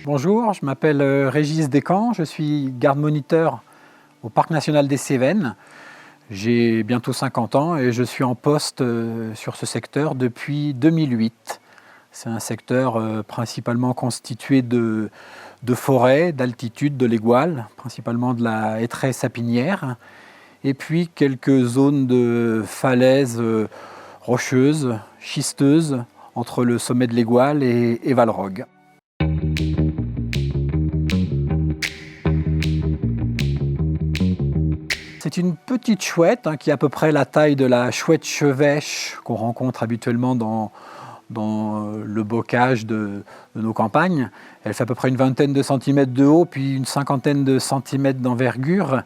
Bonjour, je m'appelle Régis Descamps, je suis garde-moniteur au Parc national des Cévennes. J'ai bientôt 50 ans et je suis en poste sur ce secteur depuis 2008. C'est un secteur principalement constitué de forêts, d'altitude, de l'égoile, principalement de la hêtraie sapinière, et puis quelques zones de falaises rocheuses, schisteuses, entre le sommet de l'égoile et Valrogue. C'est une petite chouette qui a à peu près la taille de la chouette chevêche qu'on rencontre habituellement dans le bocage de nos campagnes. Elle fait à peu près une vingtaine de centimètres de haut, puis une cinquantaine de centimètres d'envergure.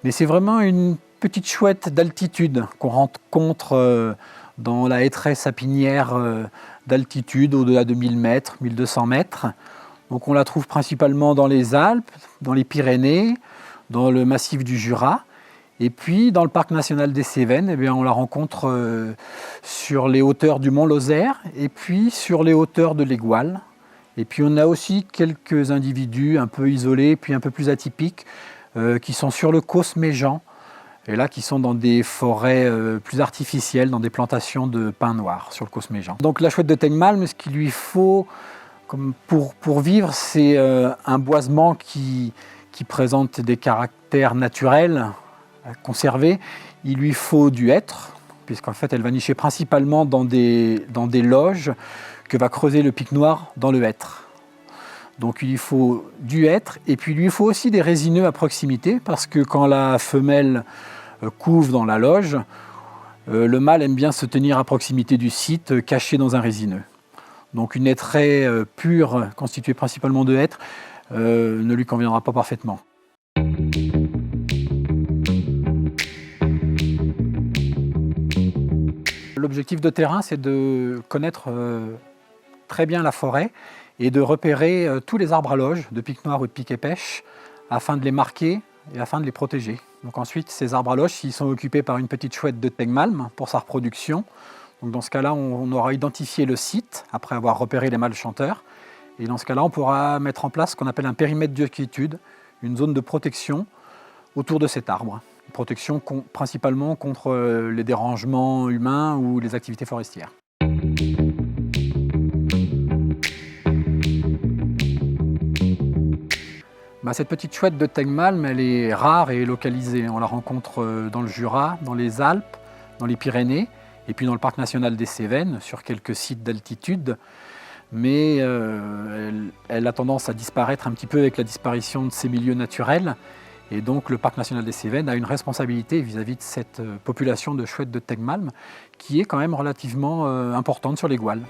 Mais c'est vraiment une petite chouette d'altitude qu'on rencontre dans la hêtraie sapinière d'altitude, au-delà de 1000 mètres, 1200 mètres. Donc on la trouve principalement dans les Alpes, dans les Pyrénées, dans le massif du Jura. Et puis, dans le parc national des Cévennes, on la rencontre sur les hauteurs du Mont Lozère et puis sur les hauteurs de l'Égoile. Et puis, on a aussi quelques individus un peu isolés, puis un peu plus atypiques, qui sont sur le Causse Méjean, et là, qui sont dans des forêts plus artificielles, dans des plantations de pins noirs sur le Causse Méjean. Donc, la chouette de Teignmalm, ce qu'il lui faut pour vivre, c'est un boisement qui présente des caractères naturels, à conserver. Il lui faut du hêtre, puisqu'en fait elle va nicher principalement dans des loges que va creuser le pic noir dans le hêtre. Donc il lui faut du hêtre, et puis il lui faut aussi des résineux à proximité, parce que quand la femelle couve dans la loge, le mâle aime bien se tenir à proximité du site, caché dans un résineux. Donc une hêtraie pure, constituée principalement de hêtre, ne lui conviendra pas parfaitement. L'objectif de terrain, c'est de connaître très bien la forêt et de repérer tous les arbres à loge, de pic noir ou de piquet pêche, afin de les marquer et afin de les protéger. Donc ensuite, ces arbres à loge, s'ils sont occupés par une petite chouette de Teignmalm pour sa reproduction, donc dans ce cas-là, on aura identifié le site après avoir repéré les mâles chanteurs. Et dans ce cas-là, on pourra mettre en place ce qu'on appelle un périmètre de quiétude, une zone de protection autour de cet arbre. Protection principalement contre les dérangements humains ou les activités forestières. Cette petite chouette de Teignmalm, elle est rare et localisée. On la rencontre dans le Jura, dans les Alpes, dans les Pyrénées, et puis dans le parc national des Cévennes, sur quelques sites d'altitude. Mais elle a tendance à disparaître un petit peu avec la disparition de ces milieux naturels. Et donc le parc national des Cévennes a une responsabilité vis-à-vis de cette population de chouettes de Teignmalm qui est quand même relativement importante sur l'Égoile.